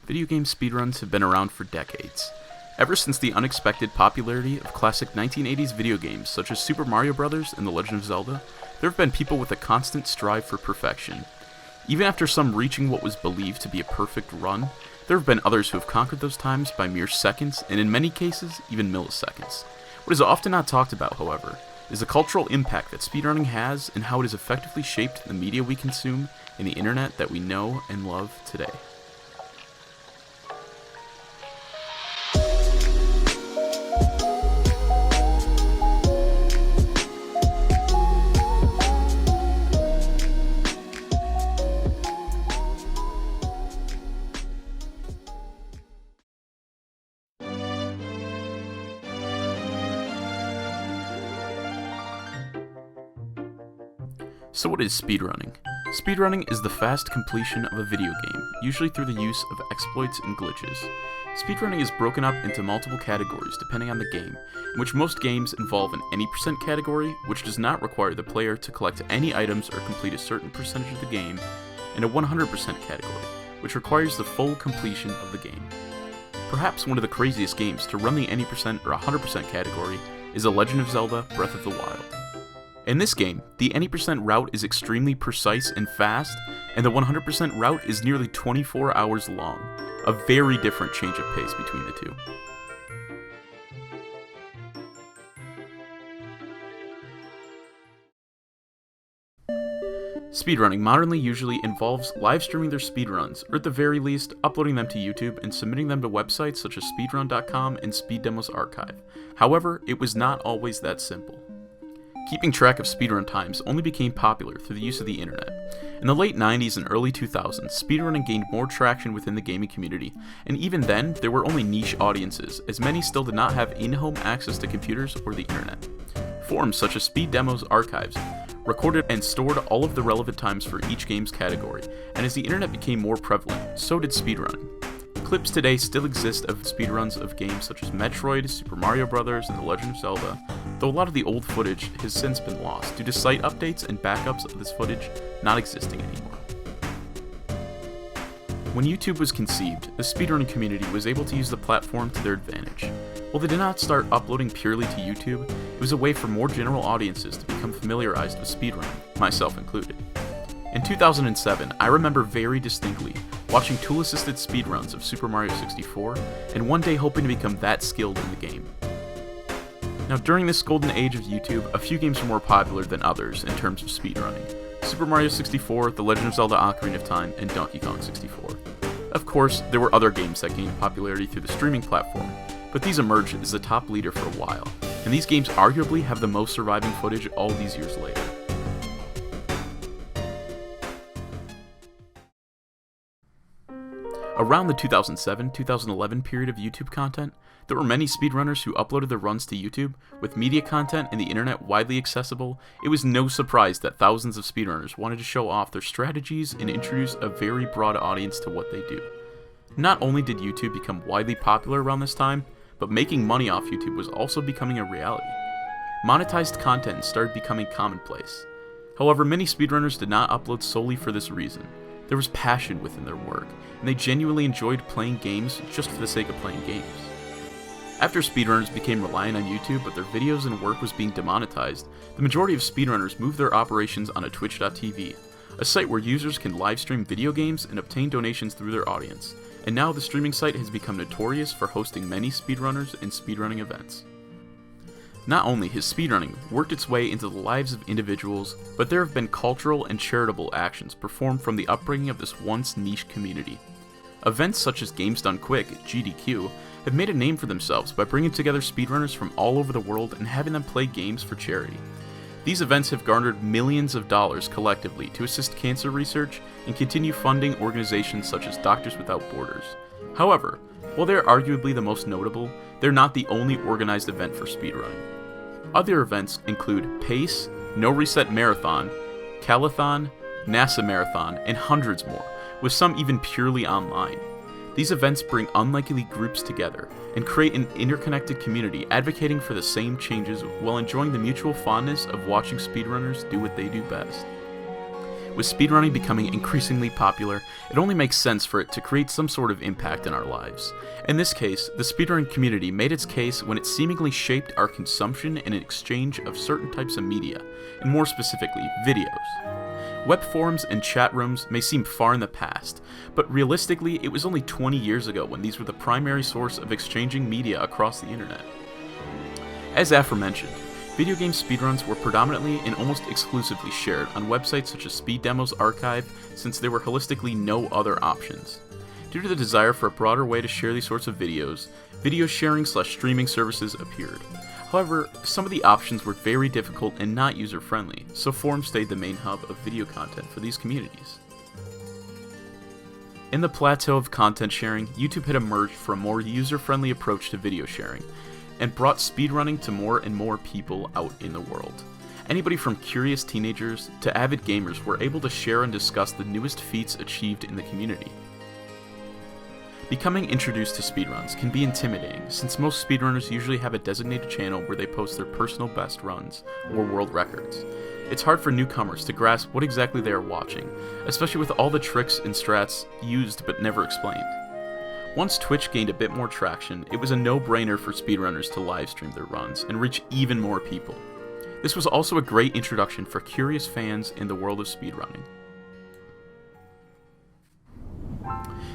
Video game speedruns have been around for decades. Ever since the unexpected popularity of classic 1980s video games such as Super Mario Bros. And The Legend of Zelda, there have been people with a constant strive for perfection. Even after some reaching what was believed to be a perfect run, there have been others who have conquered those times by mere seconds, and in many cases, even milliseconds. What is often not talked about, however, is the cultural impact that speedrunning has and how it has effectively shaped the media we consume and the internet that we know and love today. So what is speedrunning? Speedrunning is the fast completion of a video game, usually through the use of exploits and glitches. Speedrunning is broken up into multiple categories depending on the game, in which most games involve an any percent category, which does not require the player to collect any items or complete a certain percentage of the game, and a 100% category, which requires the full completion of the game. Perhaps one of the craziest games to run the any percent or 100% category is The Legend of Zelda Breath of the Wild. In this game, the any percent route is extremely precise and fast, and the 100% route is nearly 24 hours long, a very different change of pace between the two. Speedrunning modernly usually involves live streaming their speedruns, or at the very least, uploading them to YouTube and submitting them to websites such as speedrun.com and Speed Demos Archive. However, it was not always that simple. Keeping track of speedrun times only became popular through the use of the internet. In the late 90s and early 2000s, speedrunning gained more traction within the gaming community, and even then, there were only niche audiences, as many still did not have in-home access to computers or the internet. Forums such as Speed Demos Archives recorded and stored all of the relevant times for each game's category, and as the internet became more prevalent, so did speedrunning. Clips today still exist of speedruns of games such as Metroid, Super Mario Bros., and The Legend of Zelda, though a lot of the old footage has since been lost due to site updates and backups of this footage not existing anymore. When YouTube was conceived, the speedrunning community was able to use the platform to their advantage. While they did not start uploading purely to YouTube, it was a way for more general audiences to become familiarized with speedrunning, myself included. In 2007, I remember very distinctly watching tool-assisted speedruns of Super Mario 64, and one day hoping to become that skilled in the game. Now, during this golden age of YouTube, a few games were more popular than others in terms of speedrunning. Super Mario 64, The Legend of Zelda Ocarina of Time, and Donkey Kong 64. Of course, there were other games that gained popularity through the streaming platform, but these emerged as the top leader for a while, and these games arguably have the most surviving footage all these years later. Around the 2007-2011 period of YouTube content, there were many speedrunners who uploaded their runs to YouTube. With media content and the internet widely accessible, it was no surprise that thousands of speedrunners wanted to show off their strategies and introduce a very broad audience to what they do. Not only did YouTube become widely popular around this time, but making money off YouTube was also becoming a reality. Monetized content started becoming commonplace. However, many speedrunners did not upload solely for this reason. There was passion within their work, and they genuinely enjoyed playing games just for the sake of playing games. After speedrunners became reliant on YouTube but their videos and work was being demonetized, the majority of speedrunners moved their operations onto Twitch.tv, a site where users can live stream video games and obtain donations through their audience, and now the streaming site has become notorious for hosting many speedrunners and speedrunning events. Not only has speedrunning worked its way into the lives of individuals, but there have been cultural and charitable actions performed from the upbringing of this once niche community. Events such as Games Done Quick, GDQ, have made a name for themselves by bringing together speedrunners from all over the world and having them play games for charity. These events have garnered millions of dollars collectively to assist cancer research and continue funding organizations such as Doctors Without Borders. However, while they are arguably the most notable, they're not the only organized event for speedrunning. Other events include PACE, No Reset Marathon, Calathon, NASA Marathon, and hundreds more, with some even purely online. These events bring unlikely groups together and create an interconnected community advocating for the same changes while enjoying the mutual fondness of watching speedrunners do what they do best. With speedrunning becoming increasingly popular, it only makes sense for it to create some sort of impact in our lives. In this case, the speedrunning community made its case when it seemingly shaped our consumption and exchange of certain types of media, and more specifically, videos. Web forums and chat rooms may seem far in the past, but realistically, it was only 20 years ago when these were the primary source of exchanging media across the internet. As aforementioned, video game speedruns were predominantly and almost exclusively shared on websites such as Speed Demo's Archive, since there were holistically no other options. Due to the desire for a broader way to share these sorts of videos, video sharing/streaming services appeared. However, some of the options were very difficult and not user-friendly, so forums stayed the main hub of video content for these communities. In the plateau of content sharing, YouTube had emerged for a more user-friendly approach to video sharing, and brought speedrunning to more and more people out in the world. Anybody from curious teenagers to avid gamers were able to share and discuss the newest feats achieved in the community. Becoming introduced to speedruns can be intimidating, since most speedrunners usually have a designated channel where they post their personal best runs, or world records. It's hard for newcomers to grasp what exactly they are watching, especially with all the tricks and strats used but never explained. Once Twitch gained a bit more traction, it was a no-brainer for speedrunners to livestream their runs and reach even more people. This was also a great introduction for curious fans in the world of speedrunning.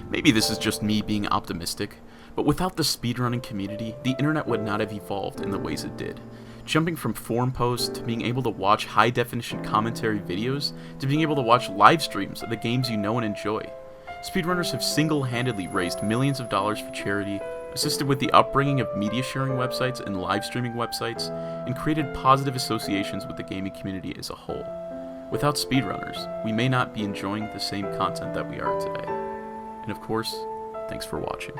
Maybe this is just me being optimistic, but without the speedrunning community, the internet would not have evolved in the ways it did. Jumping from forum posts to being able to watch high-definition commentary videos, to being able to watch live streams of the games you know and enjoy. Speedrunners have single-handedly raised millions of dollars for charity, assisted with the upbringing of media sharing websites and live streaming websites, and created positive associations with the gaming community as a whole. Without speedrunners, we may not be enjoying the same content that we are today. And of course, thanks for watching.